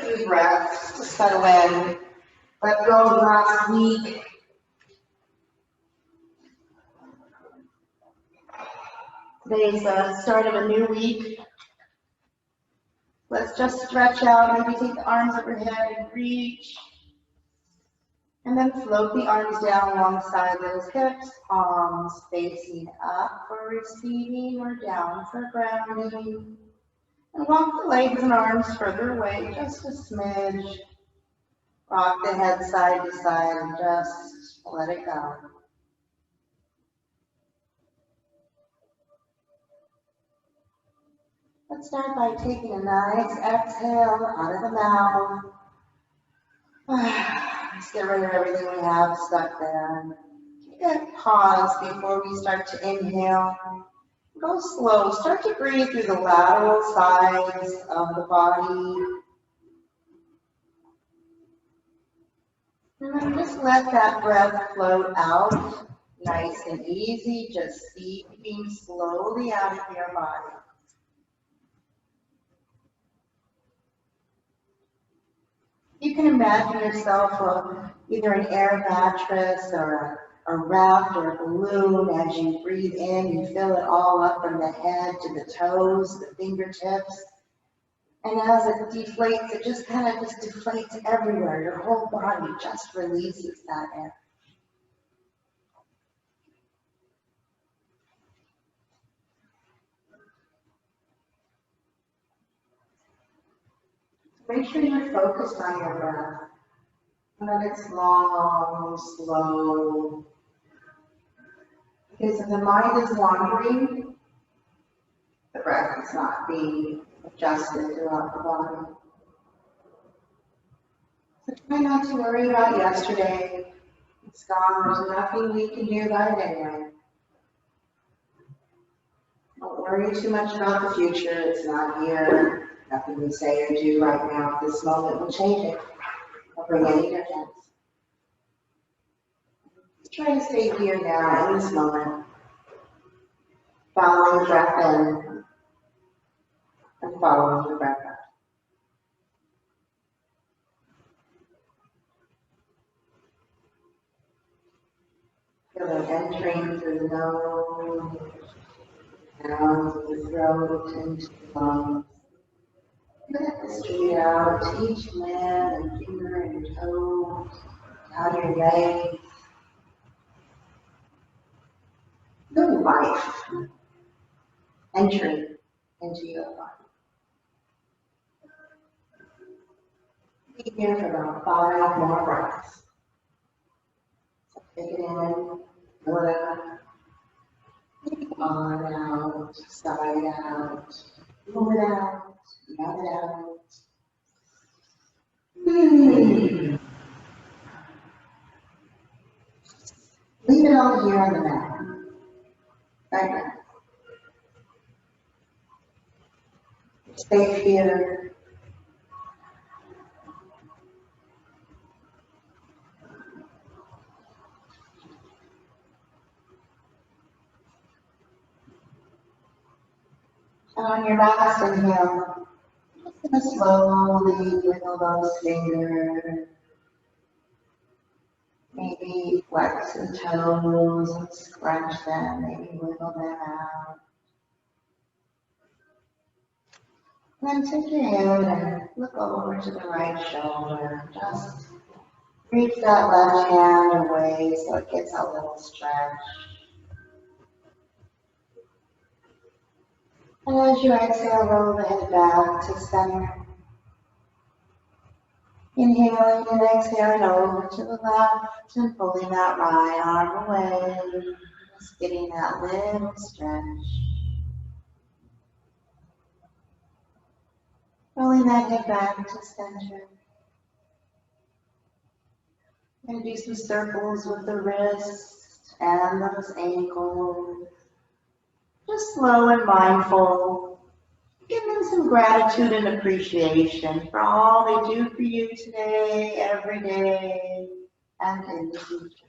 few breaths to settle in. Let go of last week. Today's the start of a new week. Let's just stretch out, maybe take the arms overhead and reach. And then float the arms down alongside those hips, palms facing up for receiving or down for grounding. And walk the legs and arms further away, just a smidge. Rock the head side to side and just let it go. Let's start by taking a nice exhale out of the mouth. Let's get rid of everything we have stuck there. Take a pause before we start to inhale. Go slow. Start to breathe through the lateral sides of the body. And then just let that breath float out, nice and easy, just seeping slowly out of your body. You can imagine yourself on either an air mattress or a raft or a balloon. As you breathe in, you fill it all up from the head to the toes, the fingertips. And as it deflates, it just kind of deflates everywhere. Your whole body just releases that air. Make sure you're focused on your breath. And that it's long, slow. Because if the mind is wandering, the breath is not being adjusted throughout the body. So try not to worry about yesterday. It's gone. There's nothing we can do about it anyway. Don't worry too much about the future. It's not here. Nothing we say or do right now at this moment will change it or bring any difference. Just try to stay here now in this moment. Following the breath in and following the breath out. Feel it entering through the nose, down to the throat, into the lungs. Let the street out to each limb and finger and toe, down your legs. Feel life entering into your body. Be here for about 5 more breaths. So take it in, fill it up, on out, side out, move it out, let it out. Leave it all here on the mat. Right now. Stay here. And on your last inhale, just going to slowly wiggle those fingers. Maybe flex the toes and scrunch them, maybe wiggle them out. And then take your hand and look over to the right shoulder. Just reach that left hand away so it gets a little stretch. And as you exhale, roll the head back to center. Inhaling and exhaling over to the left and pulling that right arm away. Just getting that little stretch. Rolling that head back to center. I'm going to do some circles with the wrists and those ankles. Just slow and mindful. Give them some gratitude and appreciation for all they do for you today, every day, and in the future.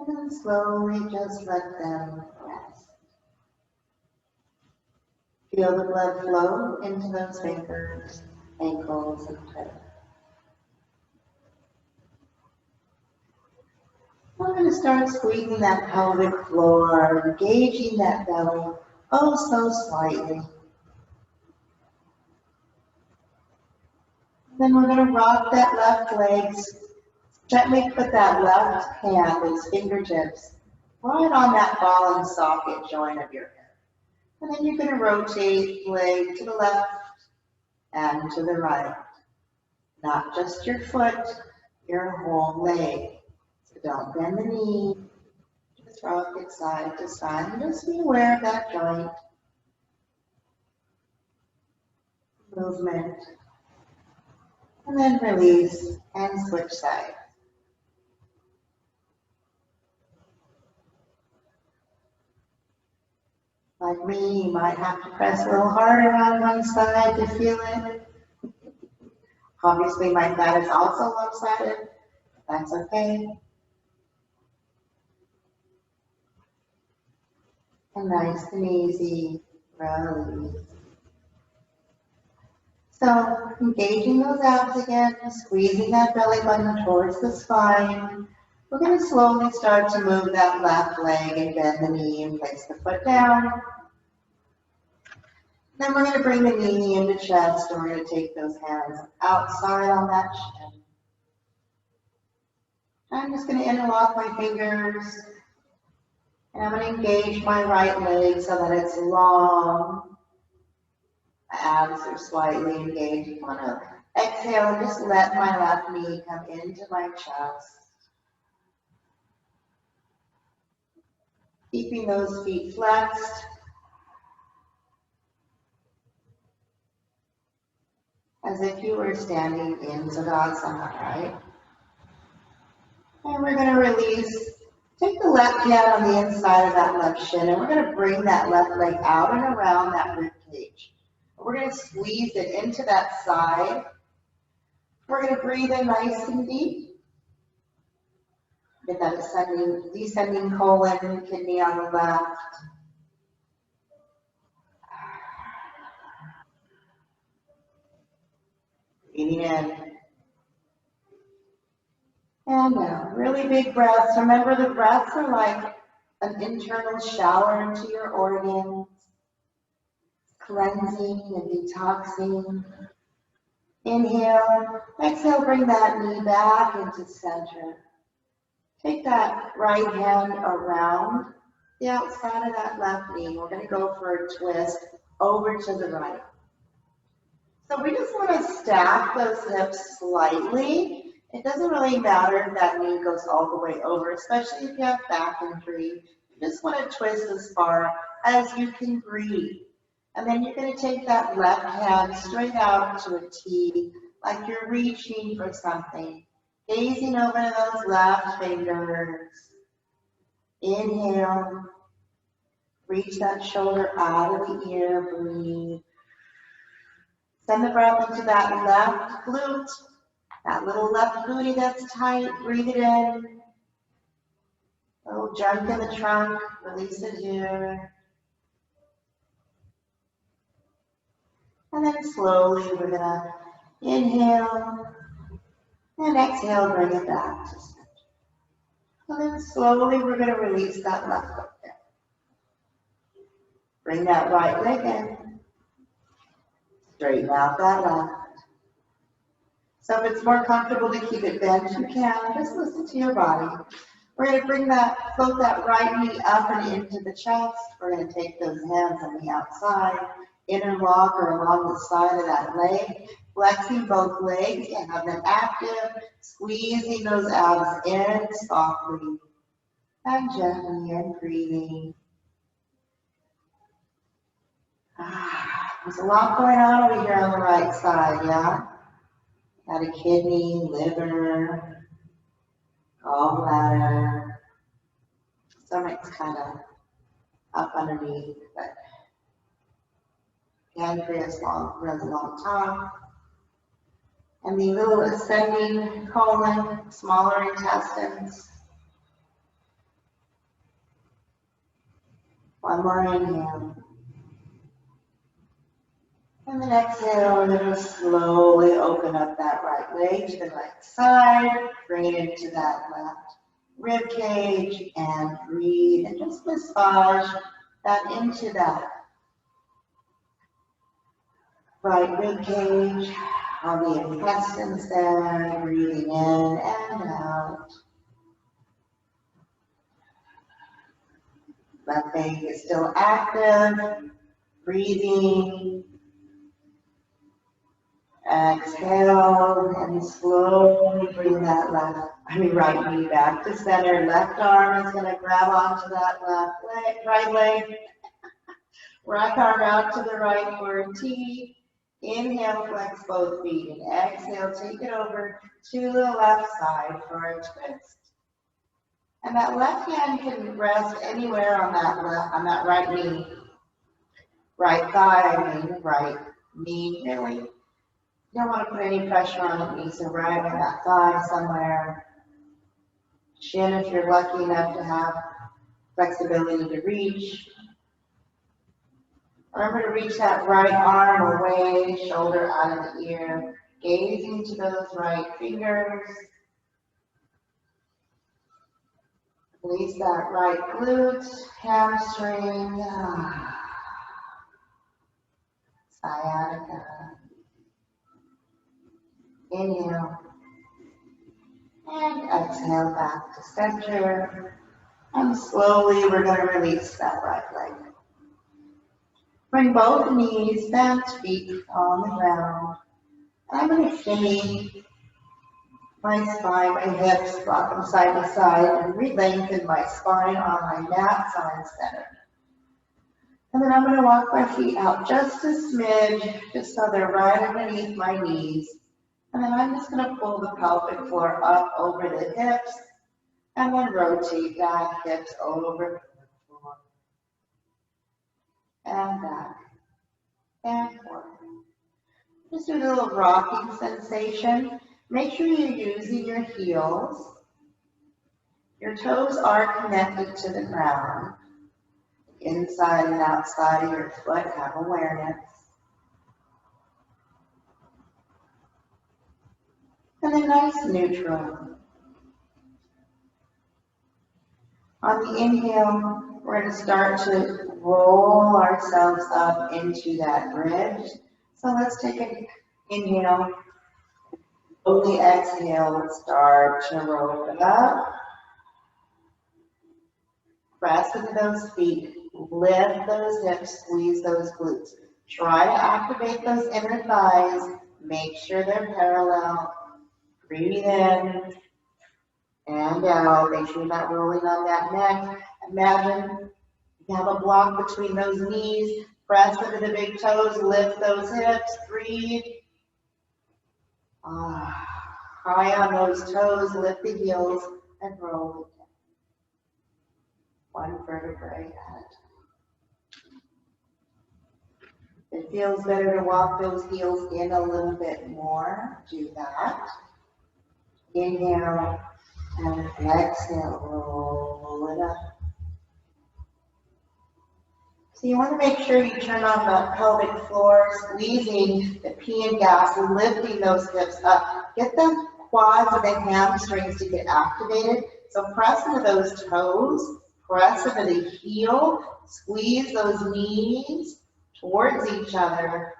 And then slowly just let them rest. Feel the blood flow into those fingers, ankles, and toes. I'm going to start squeezing that pelvic floor, engaging that belly, oh so slightly. Then we're going to rock that left leg. Gently put that left hand, those fingertips, right on that ball and socket joint of your hip. And then you're going to rotate the leg to the left and to the right. Not just your foot, your whole leg. So don't bend the knee. Just rock it side to side. And just be aware of that joint movement. And then release and switch sides. Like me, you might have to press a little harder on one side to feel it. Obviously, my mat is also lopsided. That's okay. And nice and easy, release. So, engaging those abs again, squeezing that belly button towards the spine. We're going to slowly start to move that left leg and bend the knee and place the foot down. Then we're going to bring the knee into chest, and we're going to take those hands outside on that shin. I'm just going to interlock my fingers, and I'm going to engage my right leg so that it's long. My abs are slightly engaged. I'm going to exhale and just let my left knee come into my chest. Keeping those feet flexed. As if you were standing in Tadasana, right? And we're going to release. Take the left hand on the inside of that left shin, and we're going to bring that left leg out and around that rib cage. We're going to squeeze it into that side. We're going to breathe in nice and deep. Get that descending colon, kidney on the left. Breathing in. And out. Really big breaths. Remember, the breaths are like an internal shower into your organs, cleansing and detoxing. Inhale. Exhale, bring that knee back into center. Take that right hand around the outside of that left knee. We're going to go for a twist over to the right. So we just want to stack those hips slightly. It doesn't really matter if that knee goes all the way over, especially if you have back injury. You just want to twist as far as you can breathe. And then you're going to take that left hand straight out to a T, like you're reaching for something. Gazing over to those left fingers. Inhale. Reach that shoulder out of the ear. Breathe. Send the breath into that left glute. That little left booty that's tight. Breathe it in. A little jump in the trunk. Release it here. And then slowly we're going to inhale. And exhale, bring it back to center. And then slowly we're going to release that left foot down. Bring that right leg in. Straighten out that left. So if it's more comfortable to keep it bent, you can. Just listen to your body. We're going to float that right knee up and into the chest. We're going to take those hands on the outside, interlock or along the side of that leg, flexing both legs and have them active, squeezing those abs in softly and gently and breathing. There's a lot going on over here on the right side, yeah? Got a kidney, liver, gallbladder, stomach's kind of up underneath, but pancreas runs along top. And the little ascending colon, smaller intestines. One more inhale. And then exhale, we're going to slowly open up that right leg to the right side. Bring it into that left rib cage and breathe and just massage that into that right rib cage. On the intestines there, breathing in and out. Left leg is still active, breathing. Exhale and slowly bring that right knee back to center. Left arm is going to grab onto that left leg, right leg. Right arm out to the right for a T. Inhale, flex both feet, and exhale, take it over to the left side for a twist. And that left hand can rest anywhere on that right knee. Right thigh, right knee, really. You don't want to put any pressure on the knee, so right on that thigh somewhere. Shin if you're lucky enough to have flexibility to reach. Remember to reach that right arm away, shoulder out of the ear, gazing to those right fingers. Release that right glute, hamstring, sciatica. Inhale. And exhale back to center. And slowly we're going to release that right leg. Bring both knees, bent feet on the ground. I'm going to shimmy my spine, my hips, rock them side to side, and re-lengthen my spine on my mat side center. And then I'm going to walk my feet out just a smidge, just so they're right underneath my knees. And then I'm just going to pull the pelvic floor up over the hips, and then rotate that hips over the floor. And back, and forth. Just do a little rocking sensation. Make sure you're using your heels. Your toes are connected to the ground. Inside and outside of your foot, have awareness. And then nice neutral. On the inhale, we're going to start to roll ourselves up into that bridge. So let's take an inhale. Slowly exhale, start to roll it up. Press into those feet, lift those hips, squeeze those glutes. Try to activate those inner thighs. Make sure they're parallel. Breathe in and out. Make sure you're not rolling on that neck. Imagine you have a block between those knees. Press into the big toes, lift those hips, breathe. High on those toes, lift the heels, and roll it down. One vertebrae at a time. If it feels better to walk those heels in a little bit more, do that. Inhale and exhale, roll it up. So you want to make sure you turn on the pelvic floor, squeezing the P and gas, lifting those hips up. Get the quads and the hamstrings to get activated. So press into those toes, press into the heel, squeeze those knees towards each other.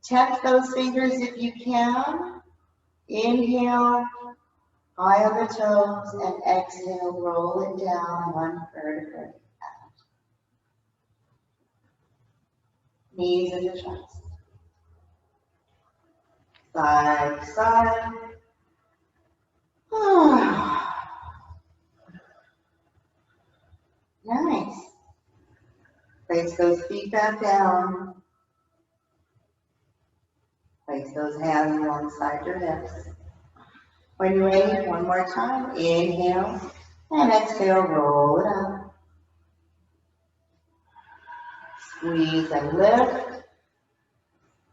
Tense those fingers if you can. Inhale, high on the toes, and exhale, roll it down one vertebrae. Knees in the chest. Side to side. Nice. Place those feet back down. Place those hands alongside your hips. When you're ready, one more time. Inhale and exhale, roll it up. Squeeze and lift.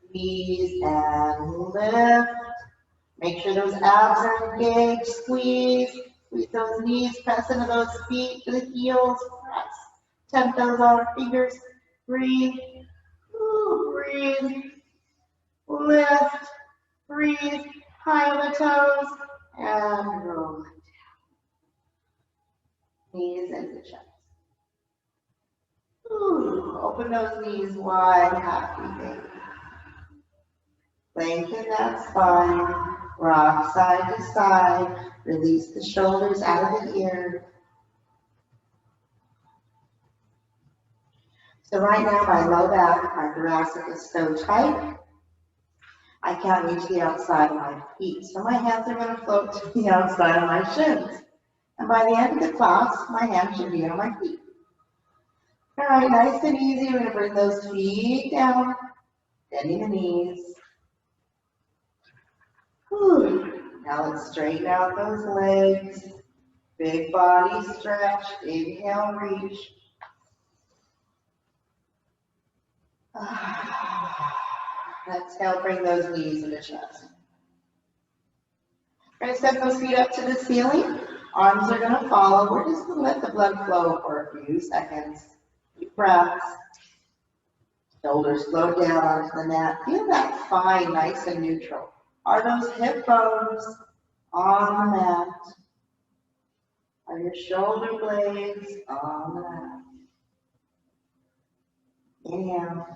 Squeeze and lift. Make sure those abs are engaged. Squeeze. Squeeze those knees. Press into those feet to the heels. Press. Temp those on fingers. Breathe. Breathe. lift, breathe, high on the toes, and roll it down. Knees into chest. Ooh, open those knees wide, happy baby. Lengthen that spine, rock side to side, release the shoulders out of the ear. So right now my low back, my thoracic is so tight, I can't reach the outside of my feet. So my hands are going to float to the outside of my shins. And by the end of the class, my hands should be on my feet. All right, nice and easy. We're going to bring those feet down, bending the knees. Whew. Now let's straighten out those legs. Big body stretch. Inhale, reach. Exhale, bring those knees to the chest. We're going to step those feet up to the ceiling. Arms are going to follow. We're just going to let the blood flow for a few seconds. Deep breaths. Shoulders float down onto the mat. Feel that spine nice and neutral. Are those hip bones on the mat? Are your shoulder blades on the mat? Inhale.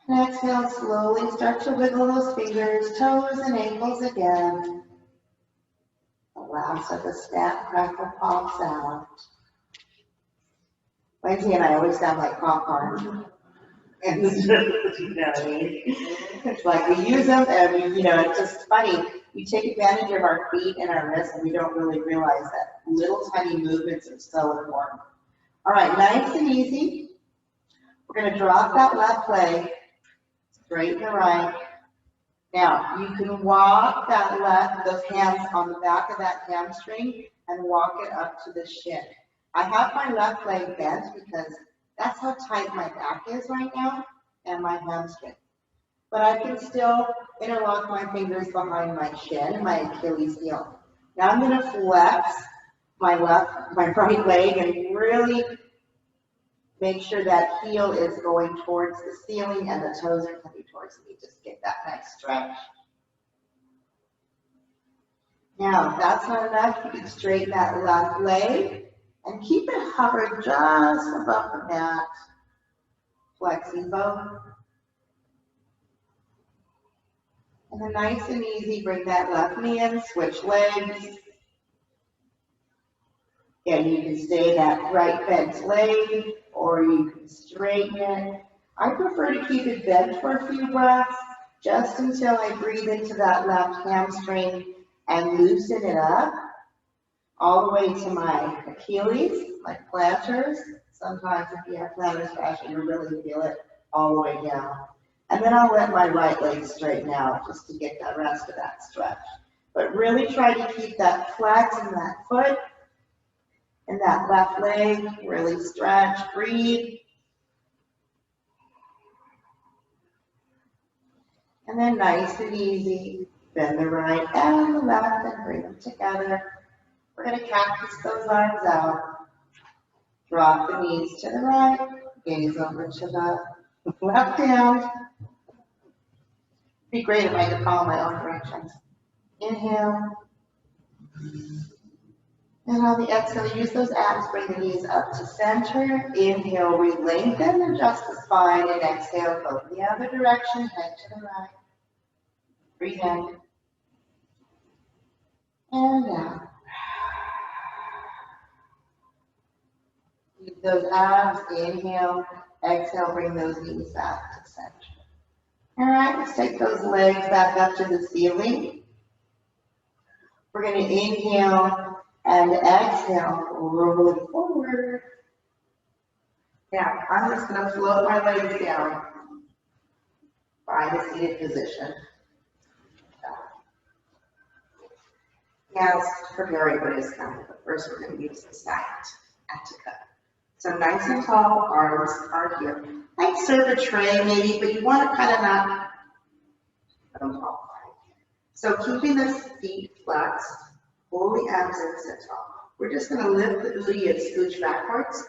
And exhale, slowly start to wiggle those fingers, toes, and ankles again. The last of the snap, crackle, pops out. Lindsay and I always sound like popcorn. And you know what I mean? It's like we use them and it's just funny. We take advantage of our feet and our wrists and we don't really realize that little tiny movements are so important. All right, nice and easy. We're going to drop that left leg, straighten the right. Now, you can walk those hands on the back of that hamstring and walk it up to the shin. I have my left leg bent because that's how tight my back is right now and my hamstring. But I can still interlock my fingers behind my shin and my Achilles heel. Now I'm going to flex my right leg and really make sure that heel is going towards the ceiling and the toes are coming towards me. Just get that nice stretch. Now, if that's not enough, you can straighten that left leg and keep it hovering just above the mat. Flexing both. And then nice and easy, bring that left knee in, switch legs. Again, you can stay that right bent leg, or you can straighten it. I prefer to keep it bent for a few breaths, just until I breathe into that left hamstring and loosen it up, all the way to my Achilles, my planters. Sometimes if you have plantar fascia, you really feel it all the way down. And then I'll let my right leg straighten out just to get the rest of that stretch. But really try to keep that flex in that foot and that left leg. Really stretch, breathe. And then nice and easy, bend the right and the left and bring them together. We're going to cactus those arms out. Drop the knees to the right, gaze over to the left hand. It'd be great if I could follow my own directions. Inhale. And on the exhale, use those abs, bring the knees up to center. Inhale, re-lengthen, adjust the spine, and exhale, go the other direction, head to the right. Breathe in. And out. Use those abs, inhale, exhale, bring those knees back to center. All right, let's take those legs back up to the ceiling. We're going to inhale and exhale, roll it forward. Now, I'm just going to float my legs down by the seated position. Now, let's prepare for discomfort, but first we're going to use the sciatica. So nice and tall, arms are here. Like serve a tray maybe, but you want to kind of not put them tall. So keeping the feet flexed, pull the abs in, sit tall. We're just going to lift the booty and scooch backwards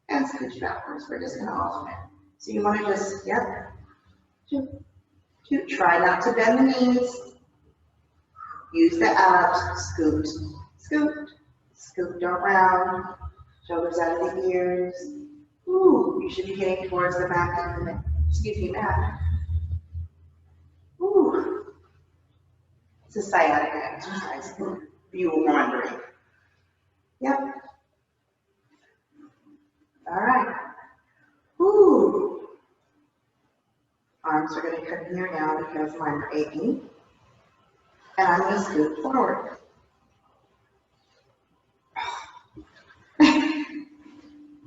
and scooch backwards. We're just going to alternate. So you want to just 2. Try not to bend the knees. Use the abs. Scoot, scoot, scoot around. Shoulders out of the ears. Ooh, you should be getting towards the back of the mat. Excuse me, mat. Ooh. It's a sciatica exercise, if you were wondering. Yep. All right. Ooh. Arms are going to come here now because mine are aching. And I'm going to scoot forward.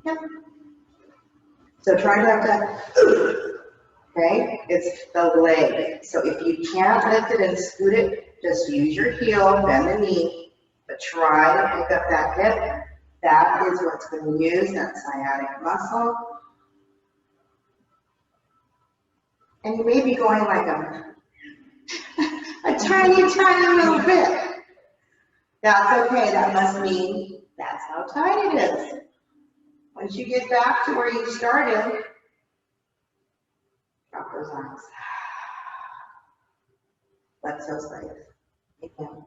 Yep. So try not to, okay? It's the leg. So if you can't lift it and scoot it, just use your heel, bend the knee, but try to pick up that hip. That is what's going to use that sciatic muscle. And you may be going like a tiny, tiny little bit. That's okay. That must mean that's how tight it is. Once you get back to where you started, drop those arms. Let those legs. Again.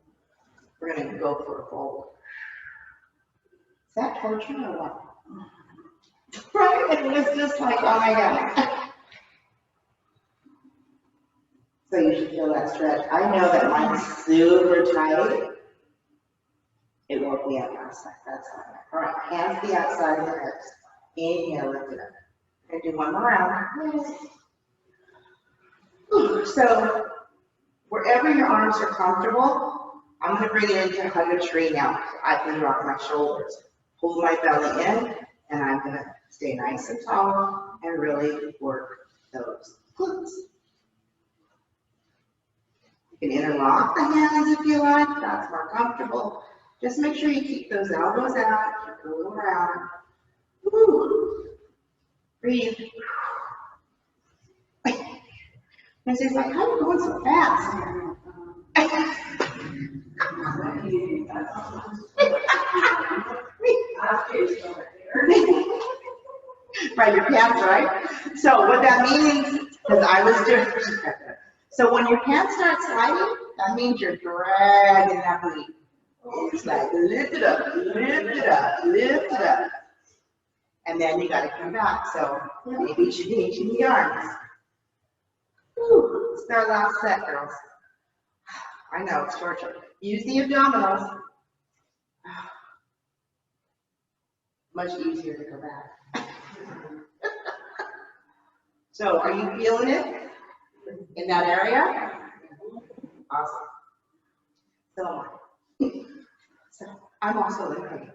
We're going to go for a fold. Is that torture or what? Right? It was just like, oh my God. So you should feel that stretch. I know that mine's super tight. It woke me up last night. That's all right. Hands to the outside of the hips. Inhale, lift it up. I'm going to do one more round. So wherever your arms are comfortable, I'm going to bring it into hug a tree now. I can rock my shoulders, hold my belly in, and I'm going to stay nice and tall and really work those glutes. You can interlock the hands if you like. That's more comfortable. Just make sure you keep those elbows out, keep it a little round. Woo. Breathe. And she's like, how are you going so fast? Right, your pants, right? So what that means, because I was doing, so when your pants start sliding, that means you're dragging that booty. It's like, lift it up, lift it up, lift it up. And then you got to come back. So maybe you should be reaching the arms. Whew, it's our last set, girls. I know, it's torture. Use the abdominals. Much easier to go back. So, are you feeling it in that area? Awesome. So am I. So, I'm also in pain.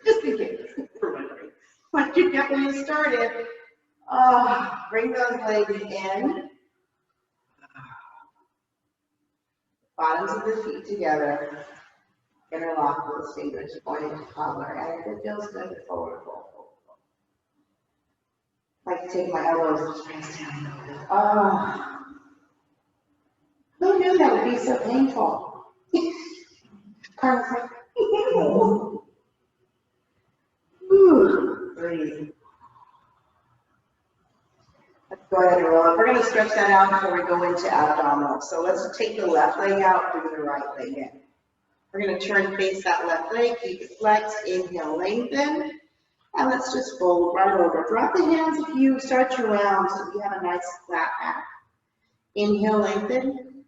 Just in case, for wondering. Once you get where you started, bring those legs in. Bottoms of the feet together. Interlock those fingers going into toddler. And if it feels good, forward fold. I like to take my elbows and press down. Who knew that would be so painful? Perfect. Breathe. Let's go ahead and roll up. We're going to stretch that out before we go into abdominal. So let's take the left leg out, bring the right leg in. We're going to turn and face that left leg, keep it flexed, inhale, lengthen, and let's just fold right over. Drop the hands if you start to round so you have a nice flat back. Inhale, lengthen.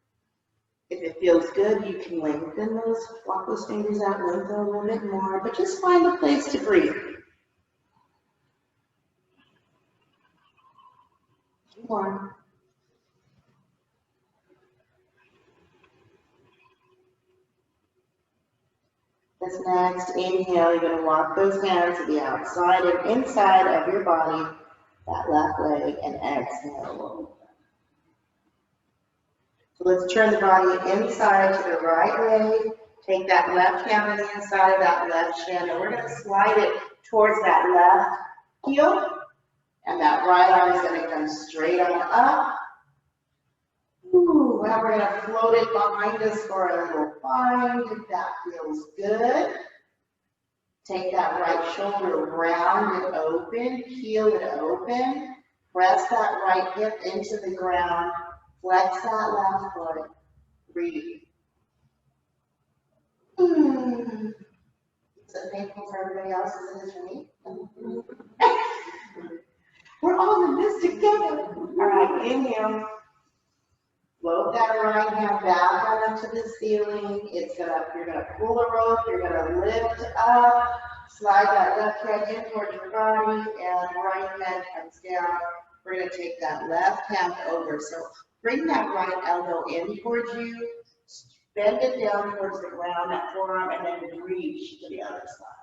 If it feels good, you can lengthen those, walk those fingers out, lengthen a little bit more, but just find a place to breathe. More. This next inhale, you're going to walk those hands to the outside and inside of your body, that left leg, and exhale. So let's turn the body inside to the right leg. Take that left hand on the inside of that left shin, and we're going to slide it towards that left heel, and that right arm is going to come straight on up. Ooh, now we're going to float it behind us for a little bind if that feels good. Take that right shoulder round and open, peel it open. Press that right hip into the ground. Flex that left foot. Breathe. Is it painful for everybody else as it is for me? We're all in this together. All right, inhale. Float that right hand back on up to the ceiling. You're gonna pull the rope, you're gonna lift up, slide that left hand in towards your body, and right hand comes down. We're gonna take that left hand over. So bring that right elbow in towards you, bend it down towards the ground, that forearm, and then reach to the other side.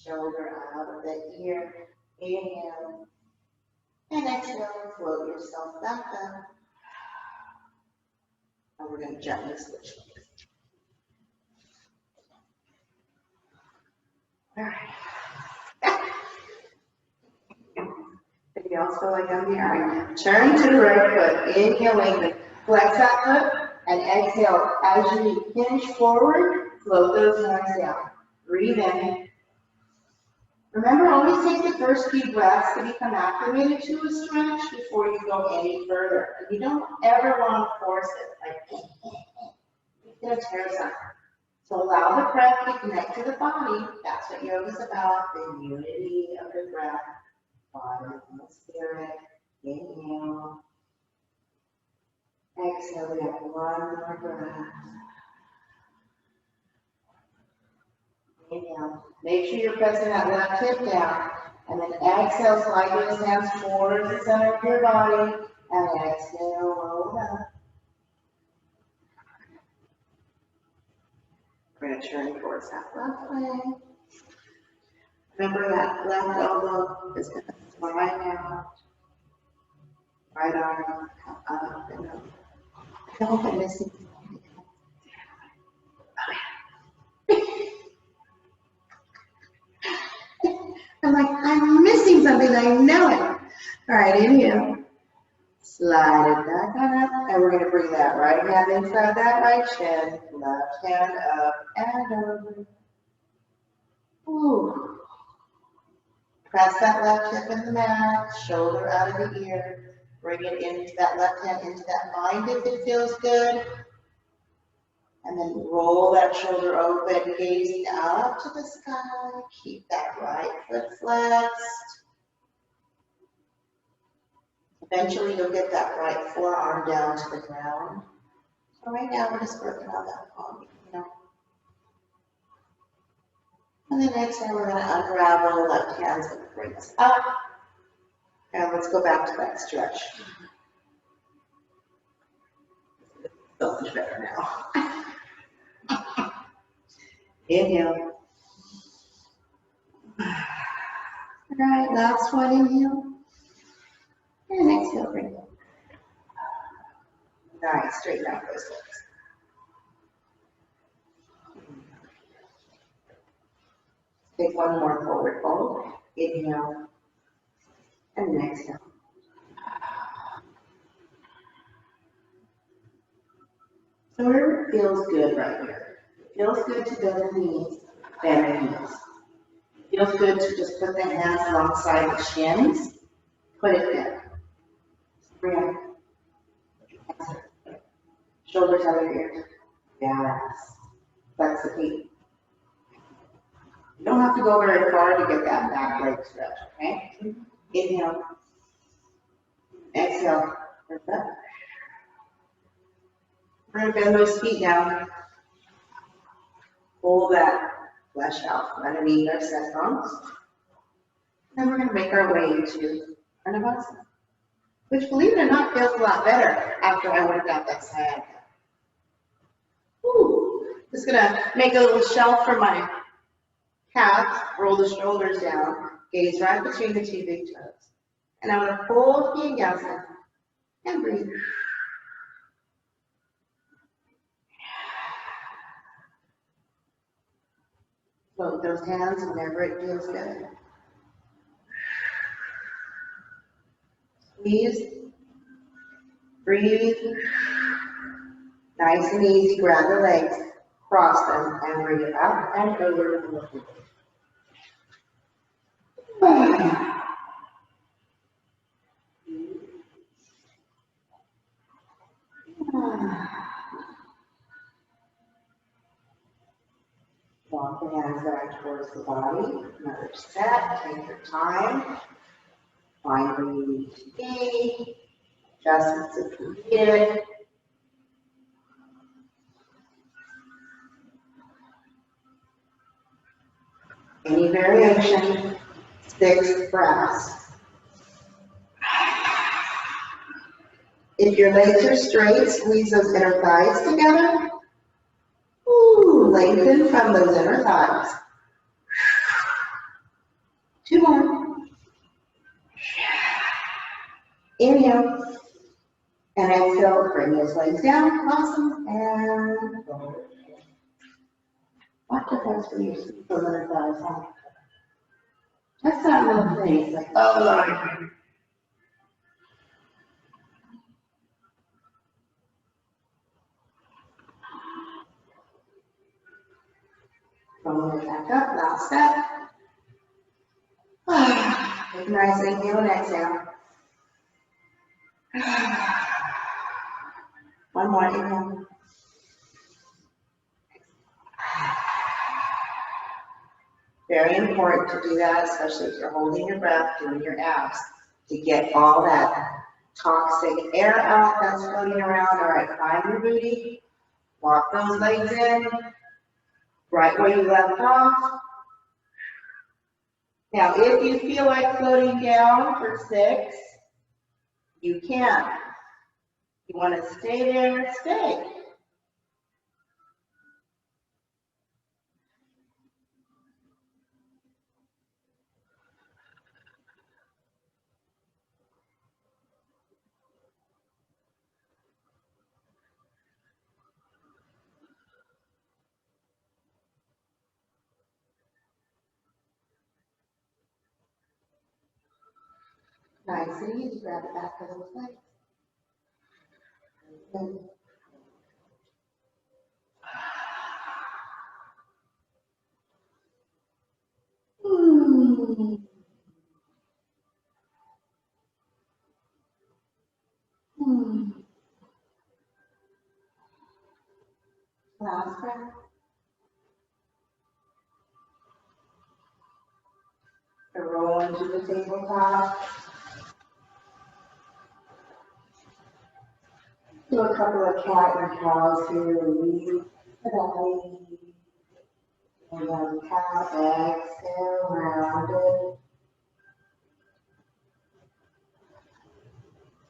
Shoulder out of the ear. Inhale. And exhale, float yourself back up. And we're going to gently switch. All right. If you all feel like I'm here, all right. Turn to the right foot. Inhale, lengthen. Flex that foot. And exhale. As you hinge forward, float those hands down. Breathe in. Remember, always take the first few breaths to become acclimated to a stretch before you go any further. And you don't ever want to force it, like, you're going to tear something. So allow the breath to connect to the body. That's what yoga is about, the unity of the breath, body and spirit. Inhale. Exhale, we have one more breath. Inhale. Make sure you're pressing that left hip down. And then exhale, slide those hands towards the center of your body. And exhale, roll up. We're going to turn towards that left leg. Remember that left elbow is going to slide out. Right arm up and up. I hope I'm missing. I'm like, I'm missing something, I know it. All right, inhale. Slide it back on up, and we're going to bring that right hand inside that right shin, left hand up and over. Ooh. Press that left hip in the mat, shoulder out of the ear. Bring it into that left hand, into that bind if it feels good. And then roll that shoulder open, gazing up to the sky. Keep that right foot flexed. Eventually, you'll get that right forearm down to the ground. So right now, we're just working on that palm, And then exhale, we're going to unravel. Left hand's going to bring us up. And let's go back to that stretch. So much better now. Inhale. All right, last one, inhale. And exhale, bring it up. Nice, straighten out those legs. Take one more forward fold. Inhale. And exhale. So where it feels good right here. It feels good to bend the knees, bend the heels. It feels good to just put the hands alongside the shins. Put it there. Bring it. Shoulders out of your ears. Yes. Flex the feet. You don't have to go very far to get that back leg stretch, okay? Inhale. Exhale. Perfect. We're going to bend those feet down. Pull that flesh out from underneath our set bones. Then we're going to make our way into asana, which, believe it or not, feels a lot better after I worked out that sciatica. Just going to make a little shelf for my calves, roll the shoulders down, gaze right between the two big toes. And I'm going to pull the asana and breathe. Float those hands whenever it feels good. Squeeze. Breathe. Nice and easy. Grab the legs, cross them, and bring it up and over. Walk the hands back towards the body. Another set. Take your time. Find where you need to be. Adjustments if needed. Any variation, 6 breaths. If your legs are straight, squeeze those inner thighs together. Ooh, lengthen from those inner thighs. 2 more. Inhale. And exhale, bring those legs down. Awesome. And forward. Watch if that's where you see those inner thighs, huh? That's that little thing. It's like, oh, Lord. Roll it back up. Last step. Take a nice inhale and exhale. One more inhale. Very important to do that, especially if you're holding your breath, doing your abs, to get all that toxic air out that's floating around. All right, find your booty, walk those legs in, right where you left off. Now, if you feel like floating down for 6, you can. You want to stay there, stay. Nice and easy, grab the back of those legs. Last breath. So roll into the tabletop. Do a couple of cat and cows here. Release the belly. And then cow, exhale, rounded.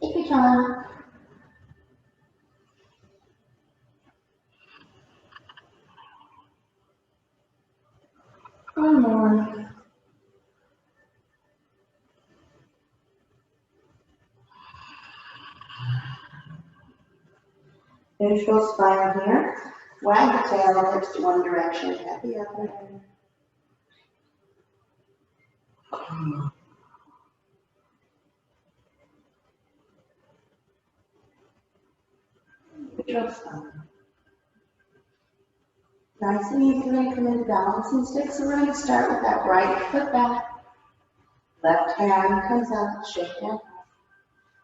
Take your time. One more. Neutral spine here. Wag the tail, hips to one direction, at the other. Neutral spine. Nice and easy, we're going to come into balancing stick. So we're going to start with that right foot back. Left hand comes out, shake it.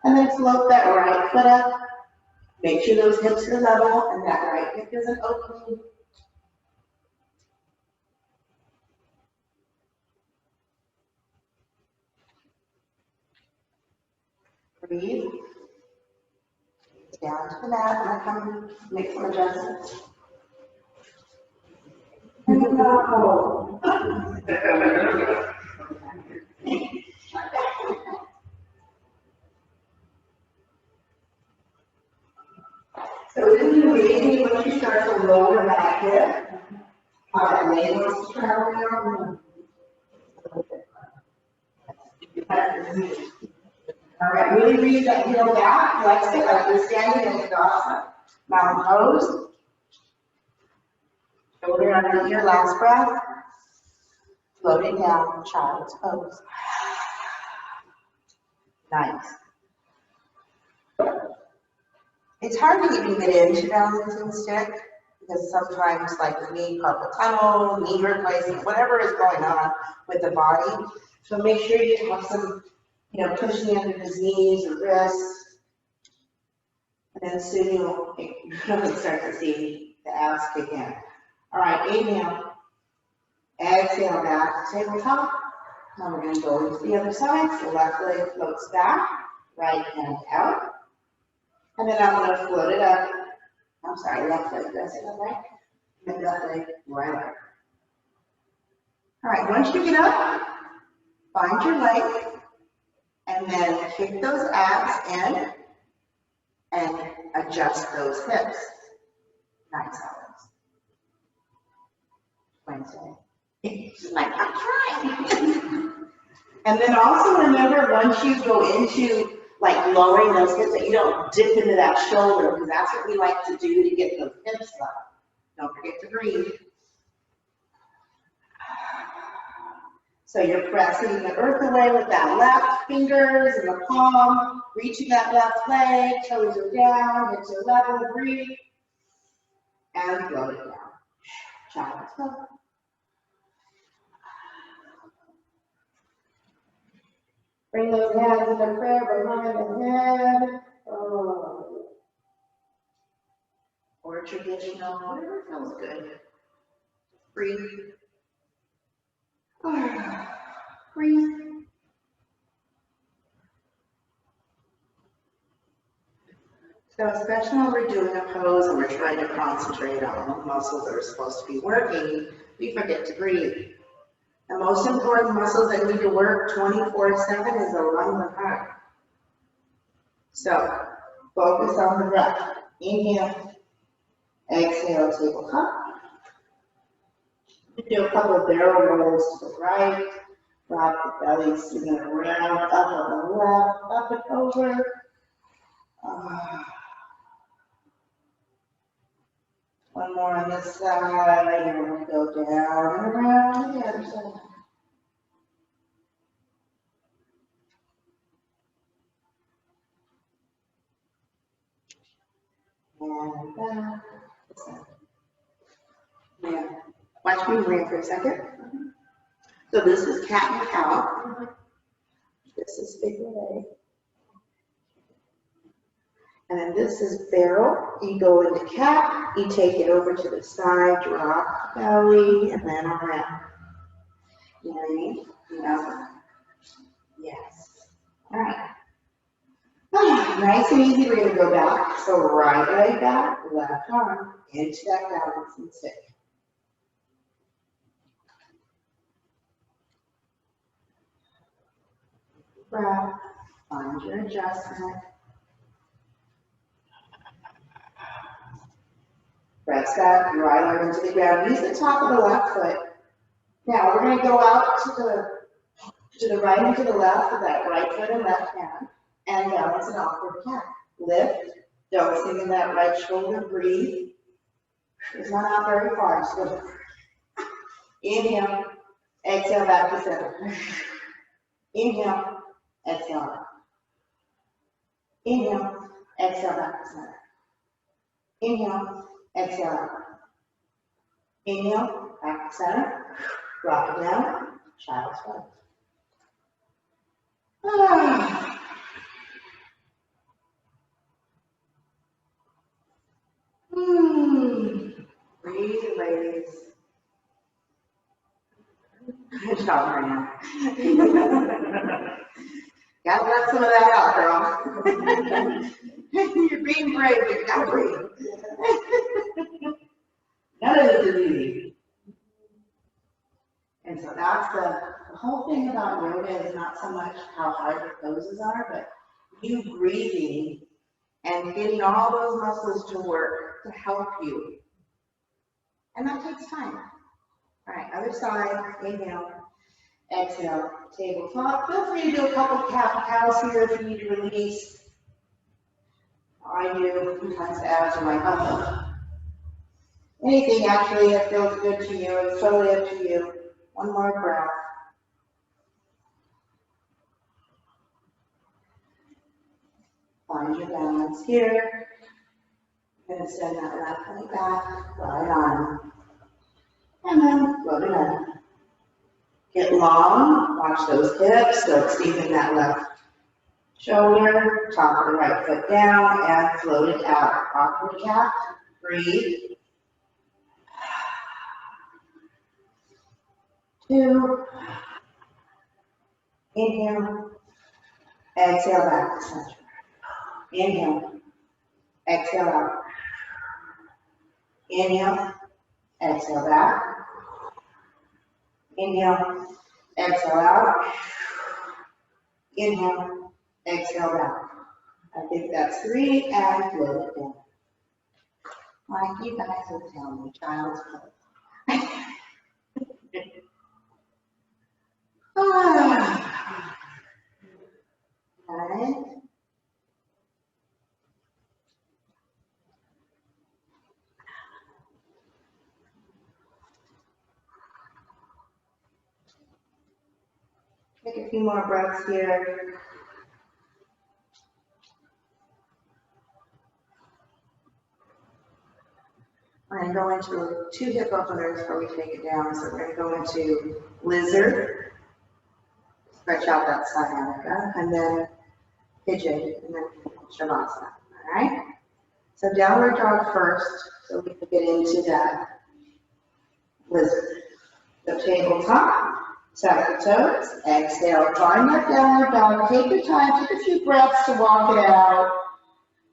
And then float that right foot up. Make sure those hips are level and that right hip isn't opening. Breathe. Down to the mat. I'm going to come make some adjustments. No. So then you really want to start to lower that hip. How that leg wants to travel down. All right, really reach that heel back, flex it like you're standing in asana. Mountain pose. Shoulder under your last breath. Floating down, child's pose. Nice. It's hard to even get into balancing stick. Because sometimes, like with me, carpal tunnel, knee replacement, whatever is going on with the body. So make sure you have some, cushioning under his knees or wrists. And then soon you'll start to see the abs kick in. All right, inhale. Exhale back to tabletop. Now we're going to go into the other side. So left leg floats back, right hand out. And then I'm going to float it up. I'm sorry, left leg, did I say that right? And left leg, right leg. All right, once you get up, find your leg, and then kick those abs in and adjust those hips. Nice, Alex. Wednesday. She's like, I'm trying. And then also remember, once you go into like lowering those hips, that you don't dip into that shoulder, because that's what we like to do to get those hips up. Don't forget to breathe. So you're pressing the earth away with that left fingers and the palm, reaching that left leg, toes are down, hips are level, breathe, and float it down. Child's pose. Bring those hands into prayer behind the head. Oh. Or traditional, whatever feels good. Breathe. Breathe. So especially when we're doing a pose and we're trying to concentrate on the muscles that are supposed to be working, we forget to breathe. The most important muscles that need to work 24/7 is the lung and heart. So focus on the breath. Inhale, exhale, tabletop. Do a couple of barrel rolls to the right. Rock the belly, swing it around, up on the left, up and over. One more on this side, and we're going to go down and around the other side. And back. Yeah. Watch me breathe for a second. So this is cat and cow. This is figure eight. And then this is barrel. You go into cat, you take it over to the side, drop belly, and then around. You know what I mean? No. Yes. All right. Nice and easy. We're going to go back. So right leg back, left arm into that balance and stick. Breath. Find your adjustment. Press that right arm into the ground. Use the top of the left foot. Now we're going to go out to the right and to the left with that right foot and left hand, and balance it off for the cat. Lift. Don't sink in that right shoulder. Breathe. It's not out very far. Just go. Inhale. Exhale back to center. Inhale. Exhale. Inhale. Exhale back to center. Inhale. Exhale. Inhale. Back to center. Drop it down. Child's pose. Breathe, ladies. Good job, Marianne. Gotta let some of that out, girl. You're being brave, but you gotta breathe. None of this is easy. And so that's the whole thing about yoga is not so much how hard the poses are, but you breathing and getting all those muscles to work to help you. And that takes time. All right, other side, inhale, exhale, tabletop. Feel free to do a couple cat-cows here if you need to release. I do, sometimes the abs are like, oh. Anything actually that feels good to you, it's totally up to you. One more breath. Find your balance here. And send that left leg back, right arm. And then float it up. Get long, watch those hips, so extending that left shoulder, top of the right foot down, and float it out. Awkward cat, breathe. 2, inhale, exhale back to center. Inhale, exhale out. Inhale, exhale back. Inhale, exhale out. Inhale, exhale back. I think that's 3, and float it down. Like you guys will tell me, child's pose. Okay. Take a few more breaths here. We're going to go into 2 hip openers before we take it down. So we're going to go into lizard, stretch out that sciatica, and then pigeon, and then shavasana. All right? So downward dog first, so we can get into that lizard. So tabletop, tuck the toes, exhale, climb that downward dog. Take your time, take a few breaths to walk it out.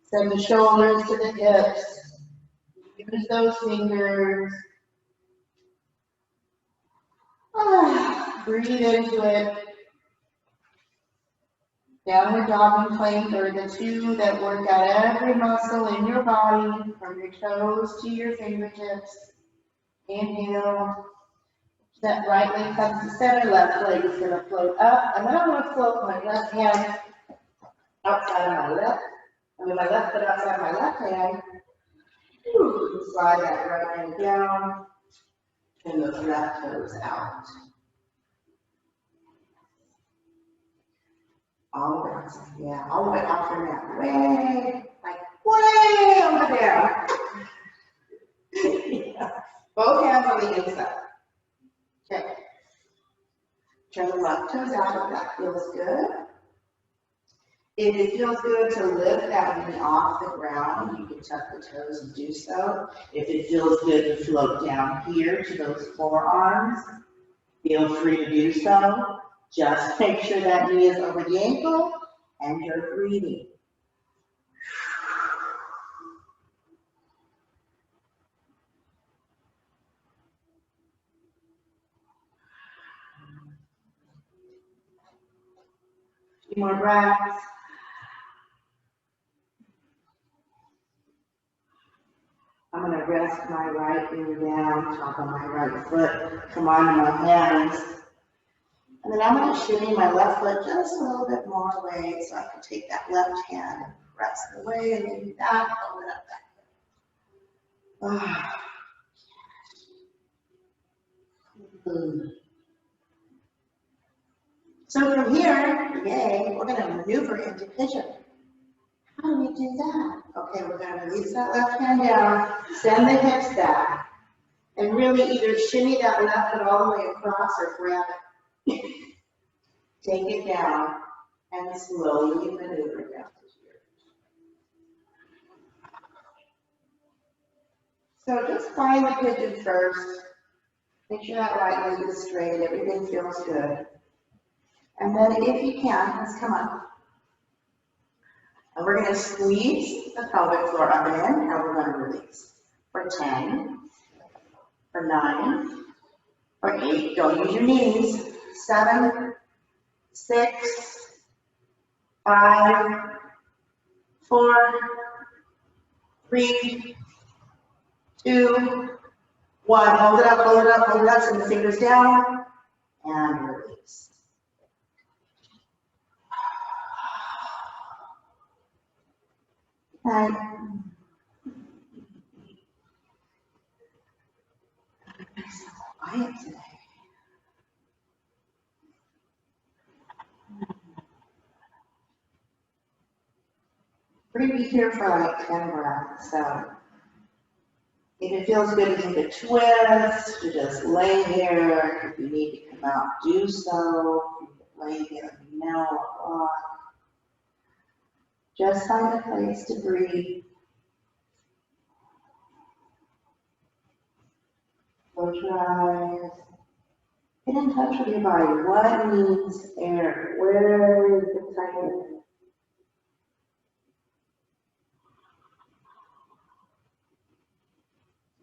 Send the shoulders to the hips. Use those fingers. Breathe into it. Downward dog and plank are the 2 that work out every muscle in your body, from your toes to your fingertips. Inhale. That right leg comes to center, left leg is going to float up. And then I'm going to float my left hand outside of my left. My left foot outside my left hand. Slide that right hand down. And those left toes out. All the way, yeah, all the way out from that. Way, like way over there. Yeah. Both hands on the inside. Okay. Turn the left toes out if that feels good. If it feels good to lift that knee off the ground, you can tuck the toes and do so. If it feels good to float down here to those forearms, feel free to do so. Just make sure that knee is over the ankle and you're breathing. A few more breaths. I'm going to rest my right ear down, top of my right foot, come onto my hands. And then I'm going to shimmy my left foot just a little bit more away so I can take that left hand and press it away and maybe that, hold it up back. So from here, yay, we're going to maneuver into pigeon. How do we do that? Okay, we're going to release that left hand down, send the hips back, and really either shimmy that left foot all the way across or grab it. Take it down and slowly maneuver down to here. So just find the pigeon first. Make sure that right leg is straight, everything feels good. And then if you can, let's come up. And we're going to squeeze the pelvic floor up and in, and we're going to release. For 10, for 9, for 8, don't use your knees. 7, 6, 5, 4, 3, 2, 1. Hold it up, hold it up, hold it up. Send the fingers down and release. And it's so quiet today. We're going to be here for like 10 breaths, so If it feels good to take a twist, to just lay here. If you need to come out, do so. Lay here, no block. Just find a place to breathe. Close your eyes. Get in touch with your body. What needs air? Where is the tightness?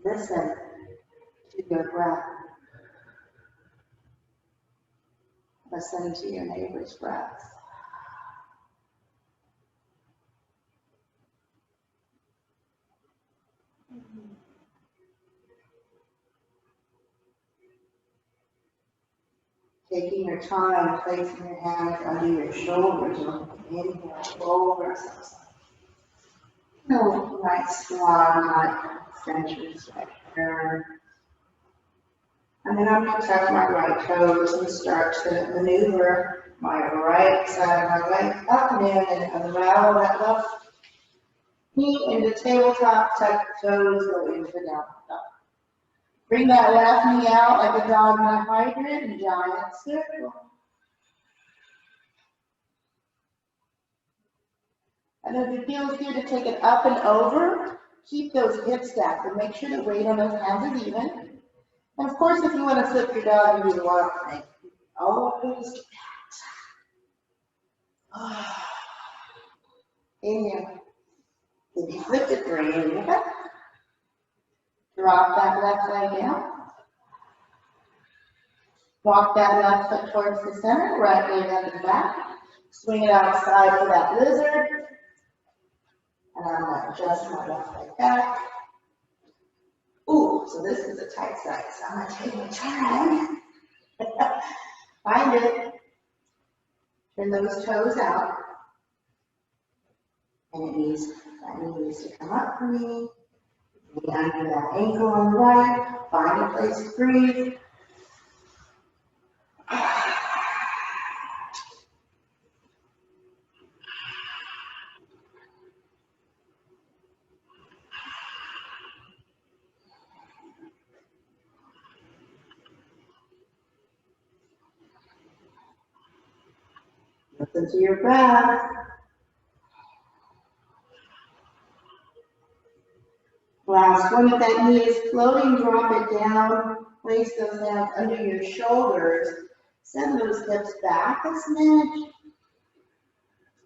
Listen to your breath. Listen to your neighbor's breath. Taking your time, placing your hands under your shoulders. Inhale, roll yourselves up. No, nice swan-like extensions right here. And then I'm going to tuck my right toes and start to maneuver my right side of my leg up and in and unravel that left knee into tabletop, tuck the toes, go into the down dog. Bring that left knee out like a dog in a hydrant and giant circle. And if it feels good to take it up and over, keep those hips stacked and make sure the weight on those hands is even. And of course, if you want to flip your dog, you do the walk thing. Always do that. Inhale. If you flip it, bring it back. Drop that left leg down. Walk that left foot towards the center, right leg up and back. Swing it outside for that lizard. And I'm going to adjust my left leg back. Ooh, so this is a tight side, so I'm going to take my time. Find it. Turn those toes out. And that knee needs to come up for me. Knee under that ankle on the right. Find a place to breathe. Listen to your breath. Last one, if that knee is floating, drop it down. Place those hands under your shoulders. Send those hips back a smidge.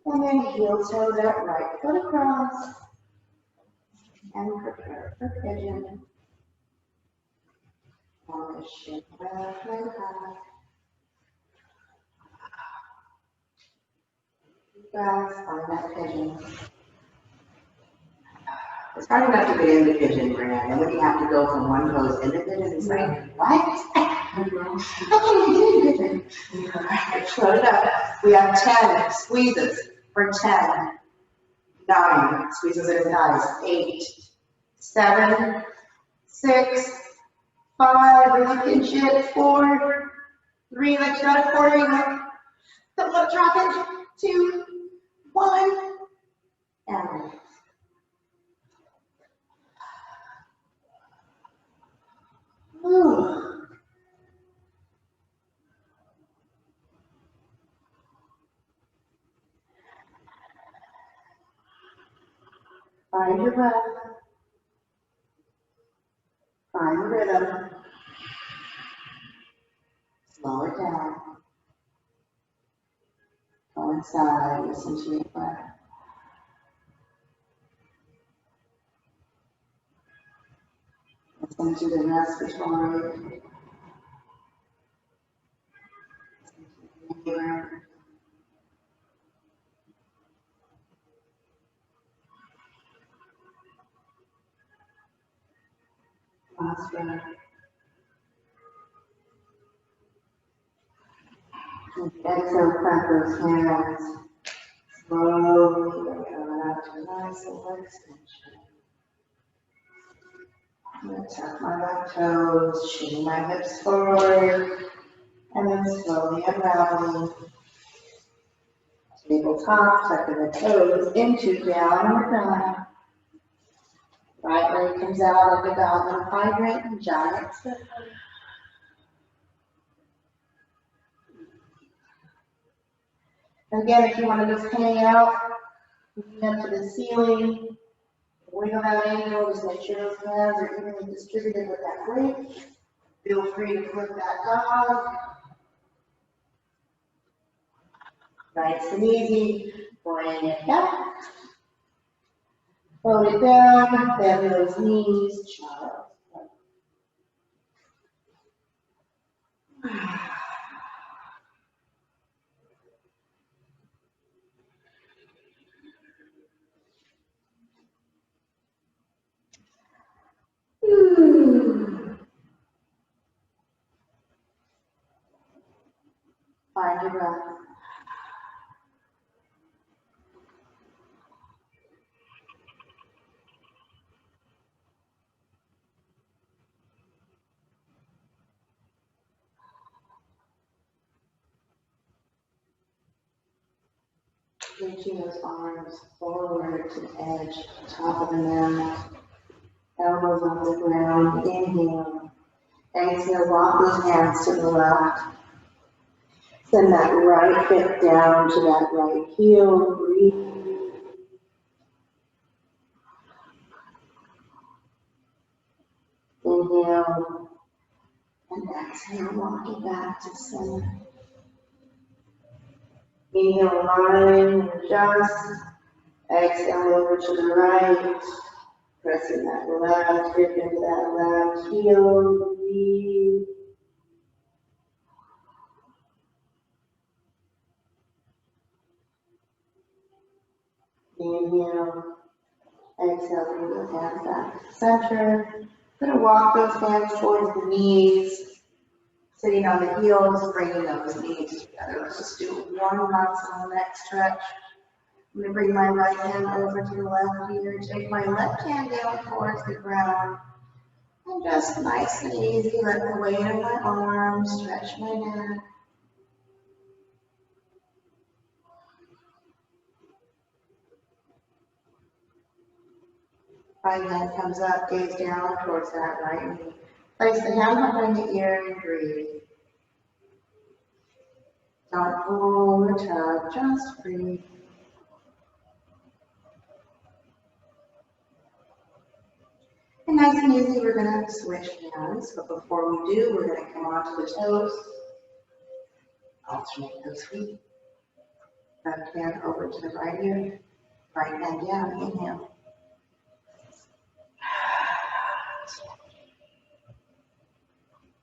And then heel toe that right foot across. And prepare for pigeon. Now shift left leg high. Breath on that pigeon. It's hard enough to get into pigeon, Brand, and when you have to go from one pose into pigeon, it's like, what? How can you do pigeon? Alright, float it up. We have 10 squeezes for 10. 9 squeezes in thighs. 8, 7, 6, 5, really pinch it. 4, 3, let's try to 4, don't want to drop it. 2, 1, and move. Find your breath. Find the rhythm. Slow it down. Go inside. Listen to your breath. Listen to the respiratory. Here. Last breath. Exhale, crack those hands. Slowly bring it up to a nice little extension. I'm going to tuck my left toes, shin my hips forward, and then slowly unraveling. Tabletop, tucking the toes into downward dog. Right leg comes out like a dog in a hydrant and giant step. Again, if you want to just hang out, looking up to the ceiling, wiggle that ankle, just make sure those hands are evenly distributed with that weight. Feel free to flip that dog. Nice and easy. Bring it back. Float it down. Bend those knees. Child. Find your breath. Reaching those arms forward to the edge, top of the mat, elbows on the ground. Inhale. Exhale, walk those hands to the left. Send that right hip down to that right heel. Breathe. Inhale. And exhale, walk it back to center. Inhale, line, adjust. Exhale over to the right. Pressing that left hip into that left heel. Breathe. Inhale. Exhale, bring those hands back to the center. We're going to walk those hands towards the knees. Sitting on the heels, bringing those knees together. Let's just do one last little neck stretch. I'm going to bring my right hand over to the left ear. Take my left hand down towards the ground. And just nice and easy, let the weight of my arms stretch my neck. Right hand comes up, gaze down towards that right knee. Place the hand behind the ear and breathe. Don't pull or tug, just breathe. And nice and easy, we're going to switch hands, but before we do, we're going to come onto the toes. Alternate those feet. Left hand over to the right ear, right hand down, inhale.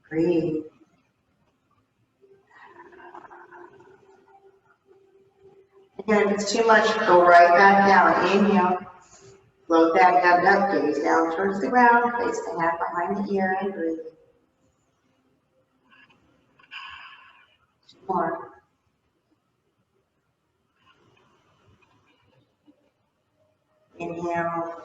Breathe. Again, if it's too much, go right back down. Inhale. Float that head up, gaze down towards the ground, place the hand behind the ear and breathe. Two more. Inhale.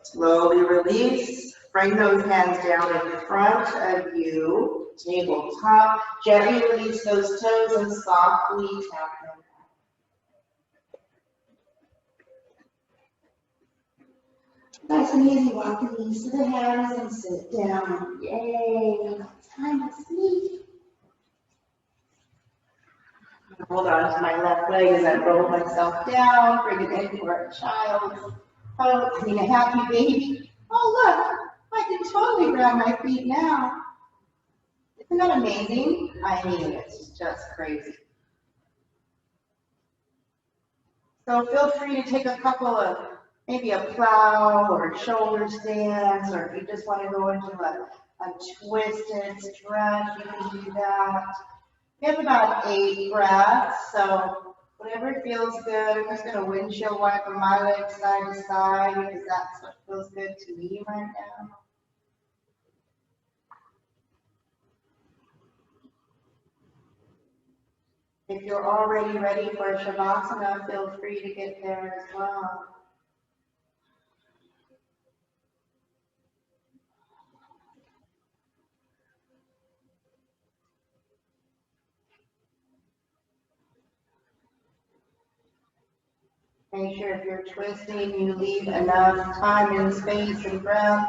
Slowly release. Bring those hands down in front of you, tabletop. Gently release those toes and softly tap them. Nice and easy, walk the knees to the hands and sit down. Yay, time to sleep. Hold on to my left leg as I roll myself down, bring it in for a child. Oh, I mean a happy baby. Oh look, I can totally grab my feet now. Isn't that amazing? I mean, it's just crazy. So feel free to take a couple of, maybe a plow or a shoulder stance, or if you just want to go into a twisted stretch, you can do that. We have about 8 breaths, so whatever feels good. I'm just going to windshield wipe my legs side to side because that's what feels good to me right now. If you're already ready for Shavasana, feel free to get there as well. Make sure if you're twisting, you leave enough time and space and breath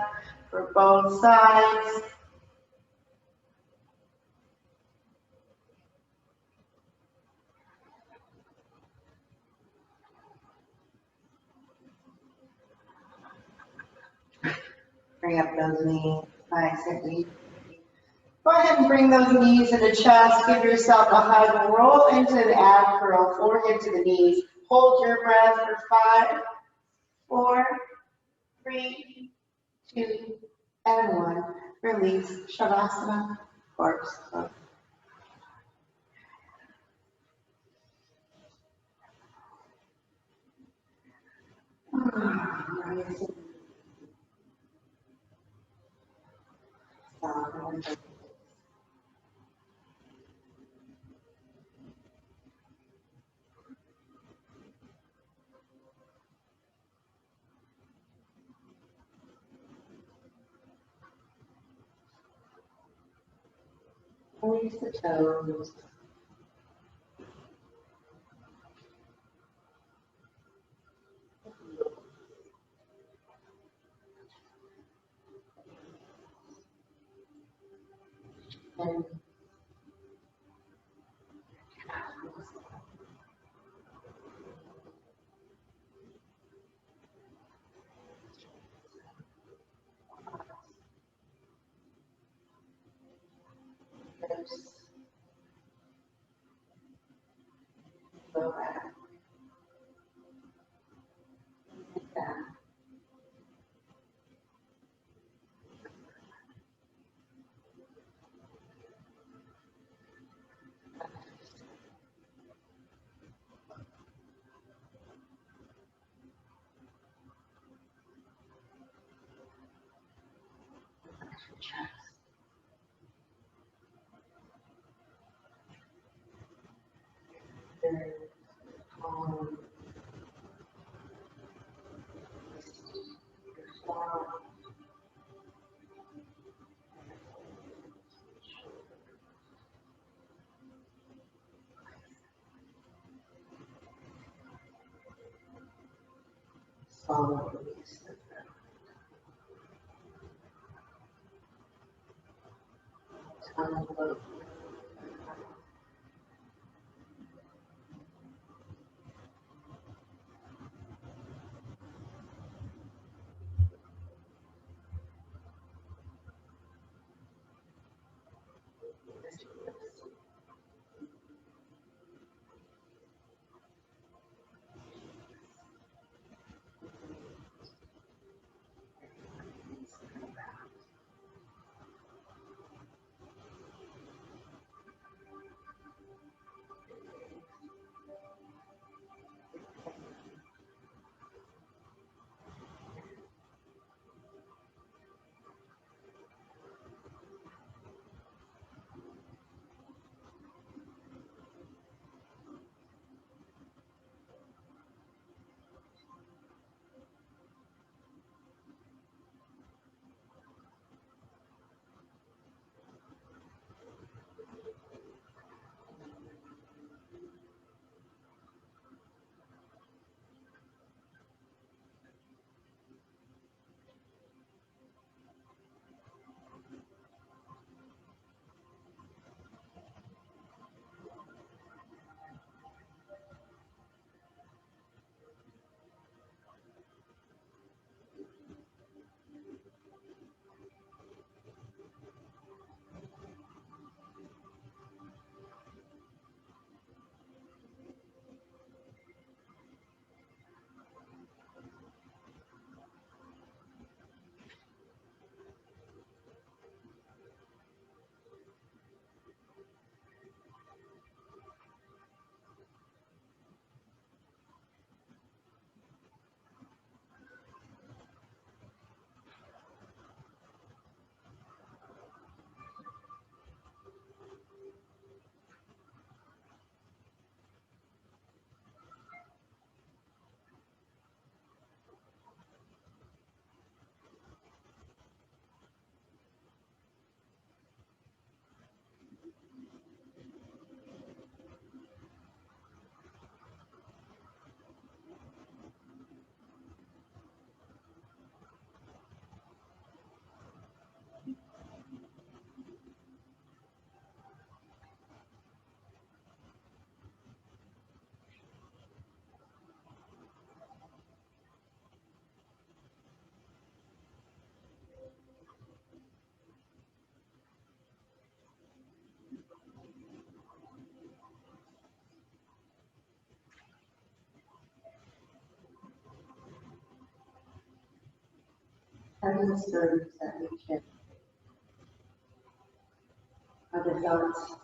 for both sides. Bring up those knees nice and deep. Go ahead and bring those knees to the chest. Give yourself a hug. Roll into the ab curl, forehead to the knees. Hold your breath for 5, 4, 3, 2, and 1. Release. Shavasana. Corpse. Release the toes. And hips. Go back. Down. Chest. Very calm. Slowly release the tongue. Everyone's 30% each hip. Other thoughts?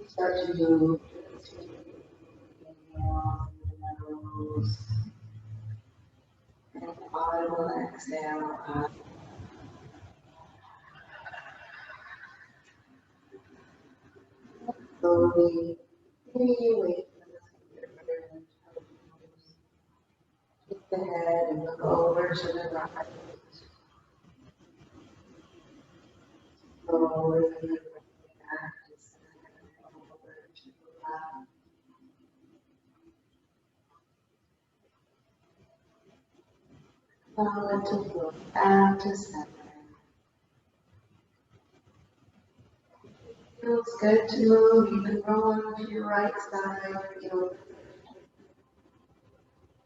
Start to move nose and audible exhale out. Slowly, maybe wait keep the head and look over to the right. Slowly bring back to center, over to the left. Allow it to flow back to center. Feels good to move. You can roll onto your right side.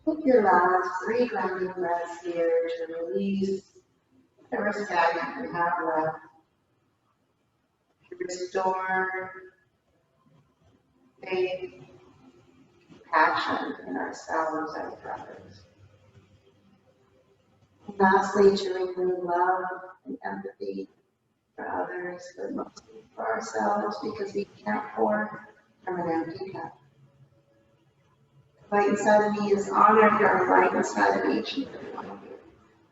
Take your last 3 grounding breaths here to release whatever stagnant you have left. To restore faith, passion in ourselves and for others. And lastly, to remove love and empathy for others, but mostly for ourselves because we can't pour from an empty cup. The light inside of me is honored. You're light inside of each and every one of you.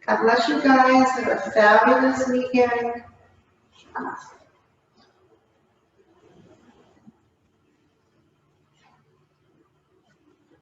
God bless you guys. Have a fabulous weekend. Namaste.